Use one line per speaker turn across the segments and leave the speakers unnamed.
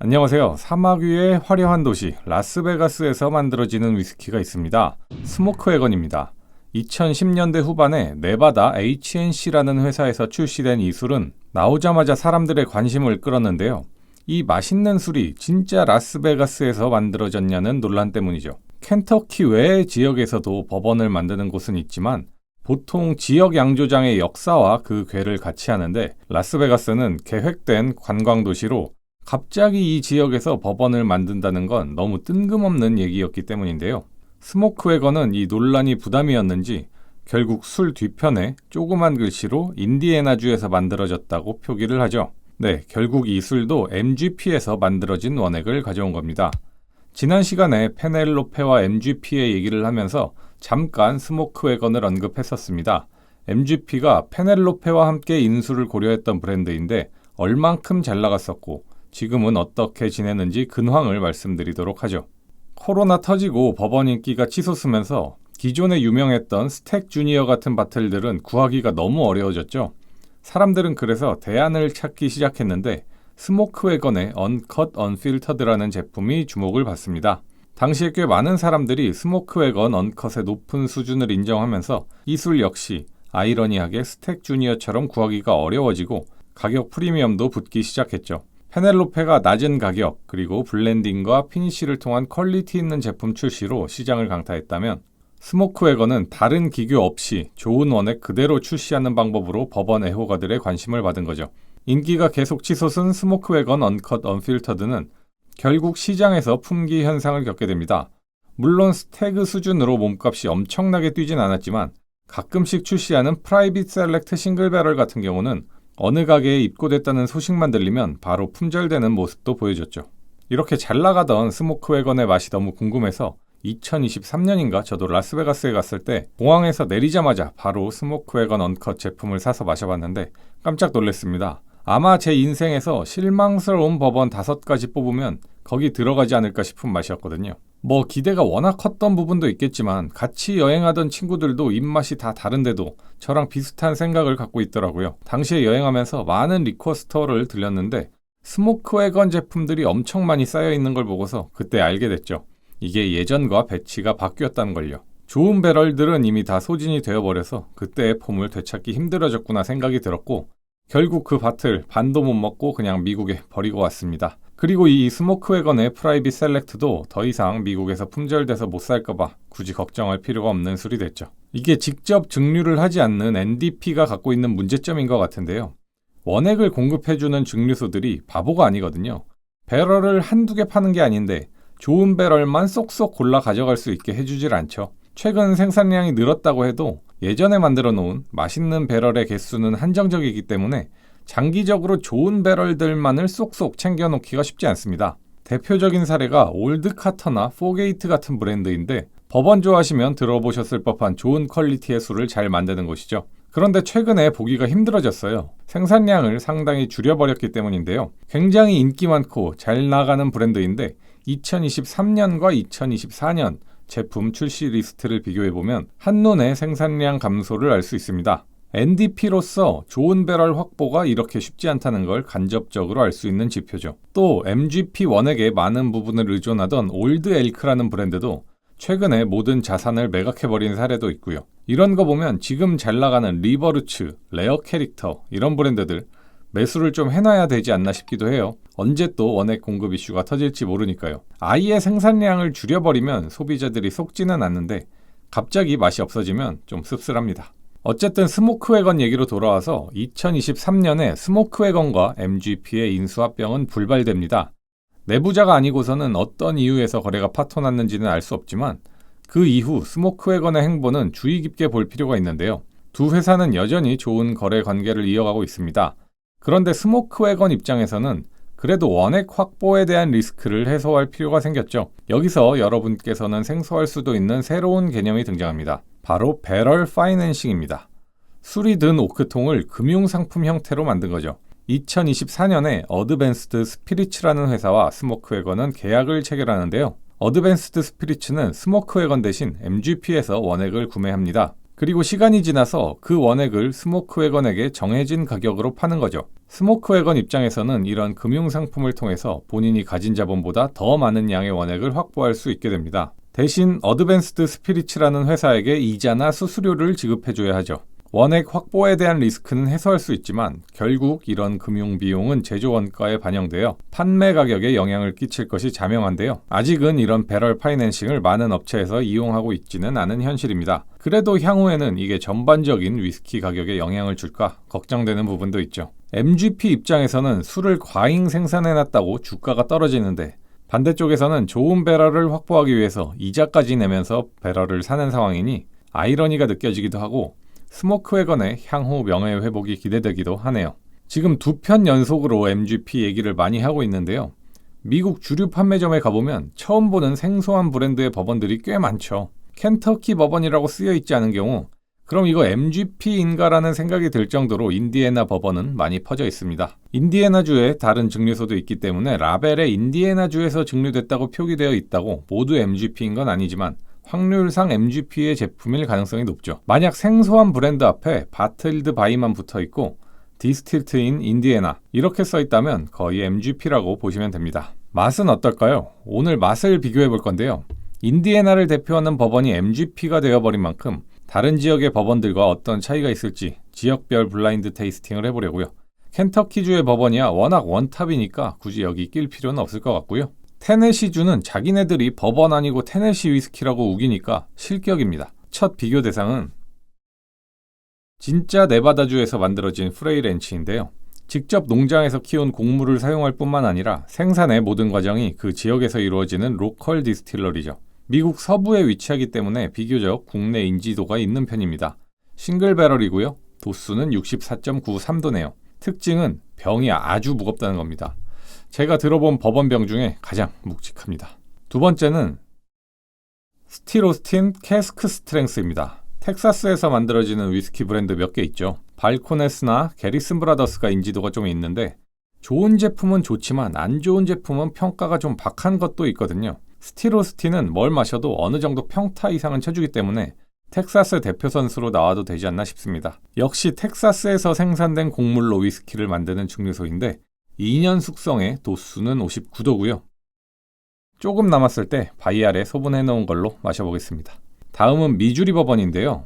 안녕하세요. 사막 위의 화려한 도시 라스베가스에서 만들어지는 위스키가 있습니다. 스모크웨건입니다. 2010년대 후반에 네바다 HNC라는 회사에서 출시된 이 술은 나오자마자 사람들의 관심을 끌었는데요. 이 맛있는 술이 진짜 라스베가스에서 만들어졌냐는 논란 때문이죠. 켄터키 외의 지역에서도 버번을 만드는 곳은 있지만 보통 지역 양조장의 역사와 그 궤를 같이 하는데 라스베가스는 계획된 관광도시로 갑자기 이 지역에서 버번을 만든다는 건 너무 뜬금없는 얘기였기 때문인데요. 스모크웨건은 이 논란이 부담이었는지 결국 술 뒤편에 조그만 글씨로 인디애나주에서 만들어졌다고 표기를 하죠. 네, 결국 이 술도 MGP에서 만들어진 원액을 가져온 겁니다. 지난 시간에 페넬로페와 MGP의 얘기를 하면서 잠깐 스모크웨건을 언급했었습니다. MGP가 페넬로페와 함께 인수를 고려했던 브랜드인데 얼만큼 잘 나갔었고 지금은 어떻게 지내는지 근황을 말씀드리도록 하죠. 코로나 터지고 버번 인기가 치솟으면서 기존에 유명했던 스택 주니어 같은 바틀들은 구하기가 너무 어려워졌죠. 사람들은 그래서 대안을 찾기 시작했는데 스모크웨건의 언컷 언필터드라는 제품이 주목을 받습니다. 당시에 꽤 많은 사람들이 스모크웨건 언컷의 높은 수준을 인정하면서 이 술 역시 아이러니하게 스택 주니어처럼 구하기가 어려워지고 가격 프리미엄도 붙기 시작했죠. 페넬로페가 낮은 가격 그리고 블렌딩과 피니쉬를 통한 퀄리티 있는 제품 출시로 시장을 강타했다면 스모크웨건은 다른 기교 없이 좋은 원액 그대로 출시하는 방법으로 버번 애호가들의 관심을 받은 거죠. 인기가 계속 치솟은 스모크웨건 언컷 언필터드는 결국 시장에서 품귀 현상을 겪게 됩니다. 물론 스태그 수준으로 몸값이 엄청나게 뛰진 않았지만 가끔씩 출시하는 프라이빗 셀렉트 싱글 배럴 같은 경우는 어느 가게에 입고됐다는 소식만 들리면 바로 품절되는 모습도 보여줬죠. 이렇게 잘 나가던 스모크웨건의 맛이 너무 궁금해서 2023년인가 저도 라스베가스에 갔을 때 공항에서 내리자마자 바로 스모크웨건 언컷 제품을 사서 마셔봤는데 깜짝 놀랐습니다. 아마 제 인생에서 실망스러운 버번 5가지 뽑으면 거기 들어가지 않을까 싶은 맛이었거든요. 뭐 기대가 워낙 컸던 부분도 있겠지만 같이 여행하던 친구들도 입맛이 다 다른데도 저랑 비슷한 생각을 갖고 있더라고요. 당시에 여행하면서 많은 리퀘어 스토어를 들렸는데 스모크웨건 제품들이 엄청 많이 쌓여 있는 걸 보고서 그때 알게 됐죠. 이게 예전과 배치가 바뀌었다는 걸요. 좋은 배럴들은 이미 다 소진이 되어버려서 그때의 폼을 되찾기 힘들어졌구나 생각이 들었고 결국 그 밭을 반도 못 먹고 그냥 미국에 버리고 왔습니다. 그리고 이 스모크웨건의 프라이빗 셀렉트도 더 이상 미국에서 품절돼서 못 살까봐 굳이 걱정할 필요가 없는 술이 됐죠. 이게 직접 증류를 하지 않는 NDP가 갖고 있는 문제점인 것 같은데요. 원액을 공급해주는 증류소들이 바보가 아니거든요. 배럴을 한두 개 파는 게 아닌데 좋은 배럴만 쏙쏙 골라 가져갈 수 있게 해주질 않죠. 최근 생산량이 늘었다고 해도 예전에 만들어 놓은 맛있는 배럴의 개수는 한정적이기 때문에 장기적으로 좋은 배럴들만을 쏙쏙 챙겨놓기가 쉽지 않습니다. 대표적인 사례가 올드카터나 포게이트 같은 브랜드인데 버번 좋아하시면 들어보셨을 법한 좋은 퀄리티의 술을 잘 만드는 곳이죠. 그런데 최근에 보기가 힘들어졌어요. 생산량을 상당히 줄여버렸기 때문인데요. 굉장히 인기 많고 잘 나가는 브랜드인데 2023년과 2024년 제품 출시 리스트를 비교해보면 한눈에 생산량 감소를 알 수 있습니다. NDP로서 좋은 배럴 확보가 이렇게 쉽지 않다는 걸 간접적으로 알 수 있는 지표죠. 또 MGP 원액의 많은 부분을 의존하던 올드 엘크라는 브랜드도 최근에 모든 자산을 매각해버린 사례도 있고요. 이런 거 보면 지금 잘 나가는 리버루츠, 레어 캐릭터 이런 브랜드들 매수를 좀 해놔야 되지 않나 싶기도 해요. 언제 또 원액 공급 이슈가 터질지 모르니까요. 아예 생산량을 줄여버리면 소비자들이 속지는 않는데 갑자기 맛이 없어지면 좀 씁쓸합니다. 어쨌든 스모크웨건 얘기로 돌아와서 2023년에 스모크웨건과 MGP의 인수합병은 불발됩니다. 내부자가 아니고서는 어떤 이유에서 거래가 파토났는지는 알 수 없지만 그 이후 스모크웨건의 행보는 주의 깊게 볼 필요가 있는데요. 두 회사는 여전히 좋은 거래 관계를 이어가고 있습니다. 그런데 스모크웨건 입장에서는 그래도 원액 확보에 대한 리스크를 해소할 필요가 생겼죠. 여기서 여러분께서는 생소할 수도 있는 새로운 개념이 등장합니다. 바로 배럴 파이낸싱입니다. 술이 든 오크통을 금융상품 형태로 만든 거죠. 2024년에 어드밴스드 스피리츠라는 회사와 스모크웨건은 계약을 체결하는데요. 어드밴스드 스피리츠는 스모크웨건 대신 MGP에서 원액을 구매합니다. 그리고 시간이 지나서 그 원액을 스모크 웨건에게 정해진 가격으로 파는 거죠. 스모크 웨건 입장에서는 이런 금융상품을 통해서 본인이 가진 자본보다 더 많은 양의 원액을 확보할 수 있게 됩니다. 대신 어드밴스드 스피리츠라는 회사에게 이자나 수수료를 지급해줘야 하죠. 원액 확보에 대한 리스크는 해소할 수 있지만 결국 이런 금융 비용은 제조 원가에 반영되어 판매 가격에 영향을 끼칠 것이 자명한데요. 아직은 이런 배럴 파이낸싱을 많은 업체에서 이용하고 있지는 않은 현실입니다. 그래도 향후에는 이게 전반적인 위스키 가격에 영향을 줄까 걱정되는 부분도 있죠. MGP 입장에서는 술을 과잉 생산해놨다고 주가가 떨어지는데 반대쪽에서는 좋은 배럴을 확보하기 위해서 이자까지 내면서 배럴을 사는 상황이니 아이러니가 느껴지기도 하고 스모크 웨건의 향후 명예 회복이 기대되기도 하네요. 지금 2편 연속으로 MGP 얘기를 많이 하고 있는데요. 미국 주류 판매점에 가보면 처음 보는 생소한 브랜드의 버번들이 꽤 많죠. 켄터키 버번이라고 쓰여 있지 않은 경우 그럼 이거 MGP인가라는 생각이 들 정도로 인디애나 버번은 많이 퍼져 있습니다. 인디애나주에 다른 증류소도 있기 때문에 라벨에 인디애나주에서 증류됐다고 표기되어 있다고 모두 MGP인 건 아니지만 확률상 MGP의 제품일 가능성이 높죠. 만약 생소한 브랜드 앞에 바틀드 바이만 붙어 있고 디스틸트 인 인디애나 이렇게 써 있다면 거의 MGP라고 보시면 됩니다. 맛은 어떨까요? 오늘 맛을 비교해 볼 건데요. 인디애나를 대표하는 버번이 MGP가 되어버린 만큼 다른 지역의 버번들과 어떤 차이가 있을지 지역별 블라인드 테이스팅을 해보려고요. 켄터키주의 버번이야 워낙 원탑이니까 굳이 여기 낄 필요는 없을 것 같고요. 테네시주는 자기네들이 버번 아니고 테네시 위스키라고 우기니까 실격입니다. 첫 비교 대상은 진짜 네바다주에서 만들어진 프레이렌치인데요. 직접 농장에서 키운 곡물을 사용할 뿐만 아니라 생산의 모든 과정이 그 지역에서 이루어지는 로컬 디스틸러리죠. 미국 서부에 위치하기 때문에 비교적 국내 인지도가 있는 편입니다. 싱글 배럴이고요. 도수는 64.93도네요. 특징은 병이 아주 무겁다는 겁니다. 제가 들어본 버번병 중에 가장 묵직합니다. 두 번째는 스틸오스틴 캐스크 스트렝스입니다. 텍사스에서 만들어지는 위스키 브랜드 몇 개 있죠. 발코네스나 게리슨 브라더스가 인지도가 좀 있는데 좋은 제품은 좋지만 안 좋은 제품은 평가가 좀 박한 것도 있거든요. 스틸오스틴은 뭘 마셔도 어느 정도 평타 이상은 쳐주기 때문에 텍사스 대표 선수로 나와도 되지 않나 싶습니다. 역시 텍사스에서 생산된 곡물로 위스키를 만드는 증류소인데 2년 숙성에 도수는 59도고요. 조금 남았을 때 바이알에 소분해 놓은 걸로 마셔보겠습니다. 다음은 미주리 버번인데요.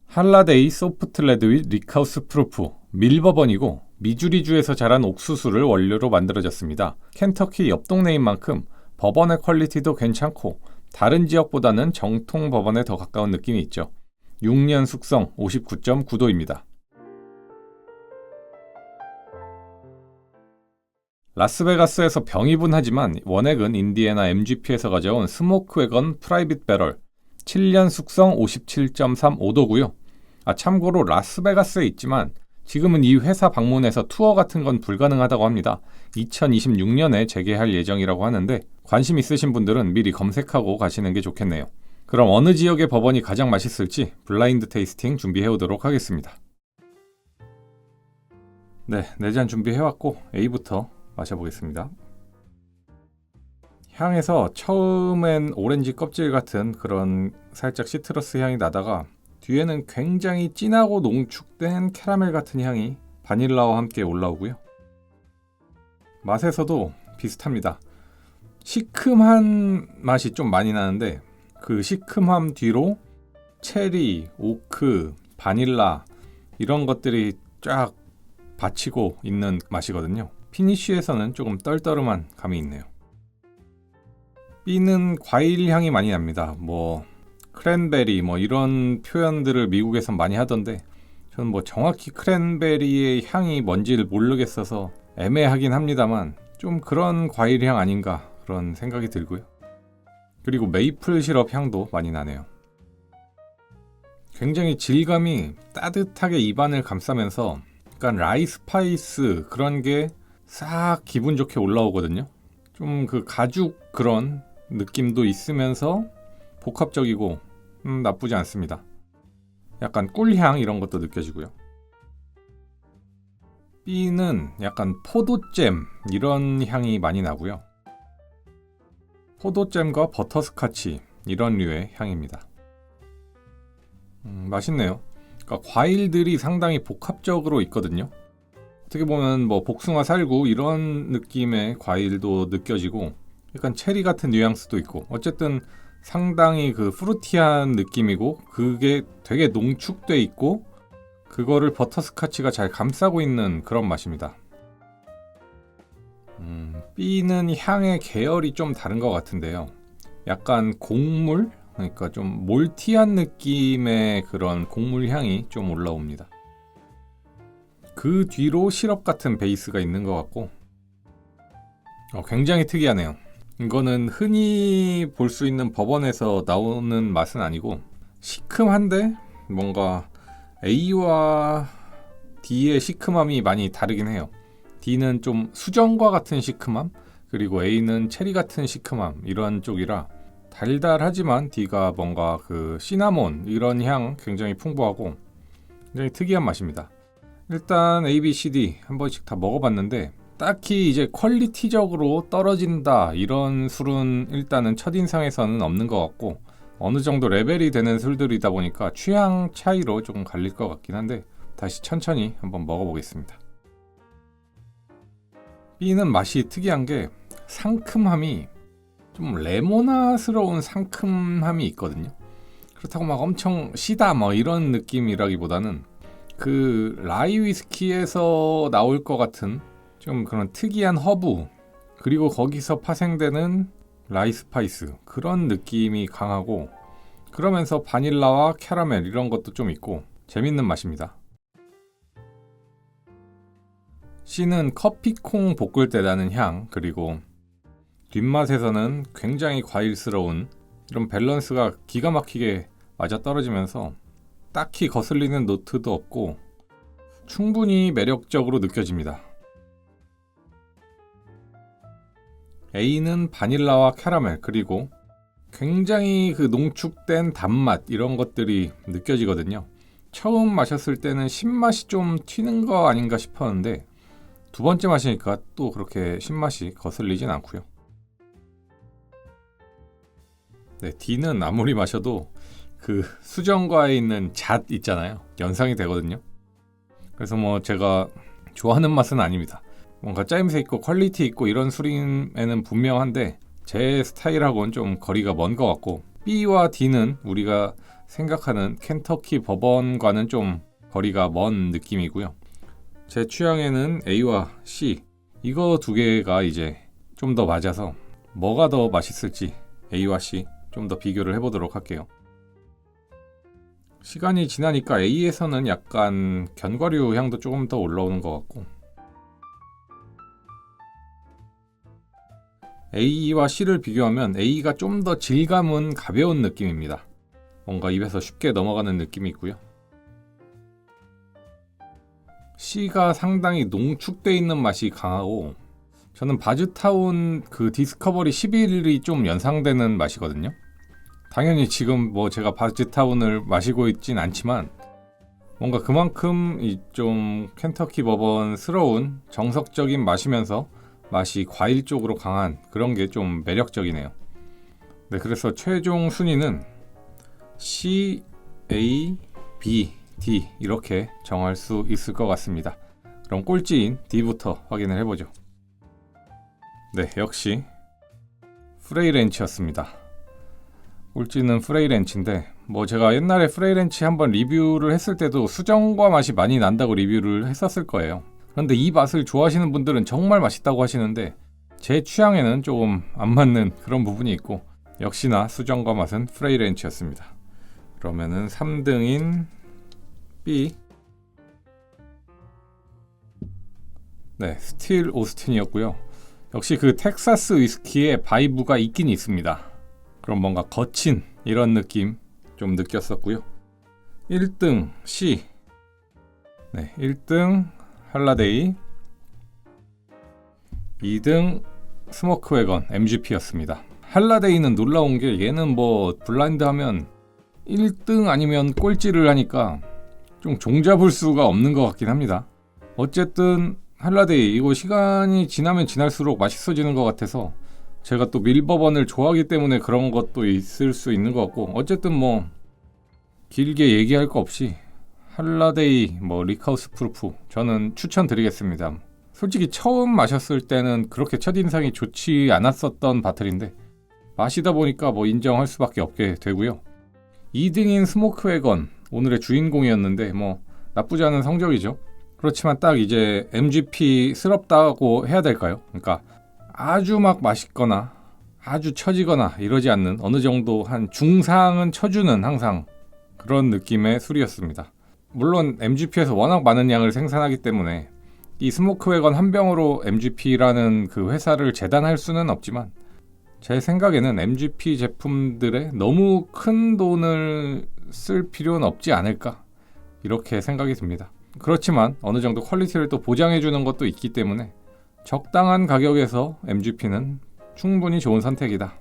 할라데이 소프트 레드 윗 리카우스 프루프 밀버번이고 미주리주에서 자란 옥수수를 원료로 만들어졌습니다. 켄터키 옆 동네인 만큼 버번의 퀄리티도 괜찮고 다른 지역보다는 정통 버번에 더 가까운 느낌이 있죠. 6년 숙성 59.9도입니다. 라스베가스에서 병이분하지만 원액은 인디애나 MGP에서 가져온 스모크 웨건 프라이빗 배럴 7년 숙성 57.35도고요. 참고로 라스베가스에 있지만 지금은 이 회사 방문해서 투어 같은 건 불가능하다고 합니다. 2026년에 재개할 예정이라고 하는데 관심 있으신 분들은 미리 검색하고 가시는 게 좋겠네요. 그럼 어느 지역의 버번이 가장 맛있을지 블라인드 테이스팅 준비해 오도록 하겠습니다. 네, 4잔 준비해왔고 A부터 마셔보겠습니다. 향에서 처음엔 오렌지 껍질 같은 그런 살짝 시트러스 향이 나다가 뒤에는 굉장히 진하고 농축된 캐러멜 같은 향이 바닐라와 함께 올라오고요. 맛에서도 비슷합니다. 시큼한 맛이 좀 많이 나는데 그 시큼함 뒤로 체리, 오크, 바닐라 이런 것들이 쫙 받치고 있는 맛이거든요. 피니쉬에서는 조금 떨떠름한 감이 있네요. B는 과일 향이 많이 납니다. 크랜베리 이런 표현들을 미국에선 많이 하던데 저는 정확히 크랜베리의 향이 뭔지를 모르겠어서 애매하긴 합니다만 좀 그런 과일 향 아닌가 그런 생각이 들고요. 그리고 메이플 시럽 향도 많이 나네요. 굉장히 질감이 따뜻하게 입안을 감싸면서 약간 라이스파이스 그런 게 싹 기분 좋게 올라오거든요. 좀 그 가죽 그런 느낌도 있으면서 복합적이고 나쁘지 않습니다. 약간 꿀향 이런 것도 느껴지고요. B는 약간 포도잼 이런 향이 많이 나고요. 포도잼과 버터스카치 이런 류의 향입니다. 맛있네요. 그러니까 과일들이 상당히 복합적으로 있거든요. 어떻게 보면 뭐 복숭아 살구 이런 느낌의 과일도 느껴지고 약간 체리 같은 뉘앙스도 있고 어쨌든 상당히 그 프루티한 느낌이고 그게 되게 농축돼 있고 그거를 버터스카치가 잘 감싸고 있는 그런 맛입니다. B는 향의 계열이 좀 다른 것 같은데요. 약간 곡물? 그러니까 좀 몰티한 느낌의 그런 곡물 향이 좀 올라옵니다. 그 뒤로 시럽 같은 베이스가 있는 것 같고 굉장히 특이하네요. 이거는 흔히 볼 수 있는 버번에서 나오는 맛은 아니고 시큼한데 뭔가 A와 D의 시큼함이 많이 다르긴 해요. D는 좀 수정과 같은 시큼함, 그리고 A는 체리 같은 시큼함 이런 쪽이라 달달하지만 D가 뭔가 그 시나몬 이런 향 굉장히 풍부하고 굉장히 특이한 맛입니다. 일단 A, B, C, D 한 번씩 다 먹어봤는데 딱히 이제 퀄리티적으로 떨어진다 이런 술은 일단은 첫인상에서는 없는 것 같고 어느 정도 레벨이 되는 술들이다 보니까 취향 차이로 조금 갈릴 것 같긴 한데 다시 천천히 한번 먹어보겠습니다. B는 맛이 특이한 게 상큼함이 좀 레모나스러운 상큼함이 있거든요. 그렇다고 막 엄청 시다 뭐 이런 느낌이라기보다는 그 라이 위스키에서 나올 것 같은 좀 그런 특이한 허브 그리고 거기서 파생되는 라이 스파이스 그런 느낌이 강하고 그러면서 바닐라와 캐러멜 이런 것도 좀 있고 재밌는 맛입니다. C는 커피콩 볶을 때 나는 향 그리고 뒷맛에서는 굉장히 과일스러운 이런 밸런스가 기가 막히게 맞아떨어지면서 딱히 거슬리는 노트도 없고 충분히 매력적으로 느껴집니다. A는 바닐라와 캐러멜 그리고 굉장히 그 농축된 단맛 이런 것들이 느껴지거든요. 처음 마셨을 때는 신맛이 좀 튀는 거 아닌가 싶었는데 두 번째 마시니까 또 그렇게 신맛이 거슬리진 않고요. 네, D는 아무리 마셔도 그 수정과에 있는 잣 있잖아요. 연상이 되거든요. 그래서 뭐 제가 좋아하는 맛은 아닙니다. 뭔가 짜임새 있고 퀄리티 있고 이런 술임에는 분명한데 제 스타일하고는 좀 거리가 먼 것 같고 B와 D는 우리가 생각하는 켄터키 버번과는 좀 거리가 먼 느낌이고요. 제 취향에는 A와 C 이거 두 개가 이제 좀 더 맞아서 뭐가 더 맛있을지 A와 C 좀 더 비교를 해보도록 할게요. 시간이 지나니까 A에서는 약간 견과류 향도 조금 더 올라오는 것 같고 A와 C를 비교하면 A가 좀 더 질감은 가벼운 느낌입니다. 뭔가 입에서 쉽게 넘어가는 느낌이 있고요. C가 상당히 농축되어 있는 맛이 강하고 저는 바즈타운 그 디스커버리 11이 좀 연상되는 맛이거든요. 당연히 지금 뭐 제가 바즈타운을 마시고 있진 않지만 뭔가 그만큼 이 좀 켄터키 버번스러운 정석적인 맛이면서 맛이 과일 쪽으로 강한 그런 게 좀 매력적이네요. 네, 그래서 최종 순위는 C, A, B, D 이렇게 정할 수 있을 것 같습니다. 그럼 꼴찌인 D부터 확인을 해보죠. 네, 역시 프레이렌치였습니다. 꼴찌는 프레이렌치인데 뭐 제가 옛날에 프레이렌치 한번 리뷰를 했을 때도 수정과 맛이 많이 난다고 리뷰를 했었을 거예요. 그런데 이 맛을 좋아하시는 분들은 정말 맛있다고 하시는데 제 취향에는 조금 안 맞는 그런 부분이 있고 역시나 수정과 맛은 프레이렌치였습니다. 그러면은 3등인 B 네, 스틸 오스틴이었고요. 역시 그 텍사스 위스키의 바이브가 있긴 있습니다. 그럼 뭔가 거친 이런 느낌 좀 느꼈었고요. 1등 C 네, 1등 할라데이 2등 스모크 웨건 MGP였습니다. 할라데이는 놀라운 게 얘는 뭐 블라인드 하면 1등 아니면 꼴찌를 하니까 좀 종잡을 수가 없는 것 같긴 합니다. 어쨌든 할라데이 이거 시간이 지나면 지날수록 맛있어지는 것 같아서 제가 또 밀버번을 좋아하기 때문에 그런 것도 있을 수 있는 것 같고 어쨌든 뭐 길게 얘기할 거 없이 할라데이, 리카우스 프루프 저는 추천드리겠습니다. 솔직히 처음 마셨을 때는 그렇게 첫인상이 좋지 않았었던 바틀인데 마시다 보니까 인정할 수밖에 없게 되고요. 2등인 스모크 웨건 오늘의 주인공이었는데 나쁘지 않은 성적이죠. 그렇지만 딱 이제 MGP스럽다고 해야 될까요? 그러니까 아주 막 맛있거나 아주 처지거나 이러지 않는 어느 정도 한 중상은 쳐주는 항상 그런 느낌의 술이었습니다. 물론 MGP에서 워낙 많은 양을 생산하기 때문에 이 스모크 웨건 한 병으로 MGP라는 그 회사를 재단할 수는 없지만 제 생각에는 MGP 제품들에 너무 큰 돈을 쓸 필요는 없지 않을까 이렇게 생각이 듭니다. 그렇지만 어느 정도 퀄리티를 또 보장해주는 것도 있기 때문에 적당한 가격에서 MGP는 충분히 좋은 선택이다.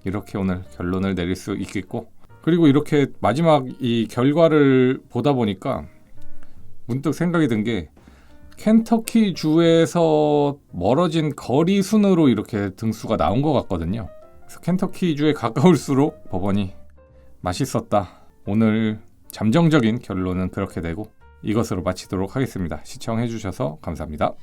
이렇게 오늘 결론을 내릴 수 있겠고, 그리고 이렇게 마지막 이 결과를 보다 보니까 문득 생각이 든 게 켄터키 주에서 멀어진 거리 순으로 이렇게 등수가 나온 것 같거든요. 그래서 켄터키 주에 가까울수록 법원이 맛있었다. 오늘 잠정적인 결론은 그렇게 되고 이것으로 마치도록 하겠습니다. 시청해주셔서 감사합니다.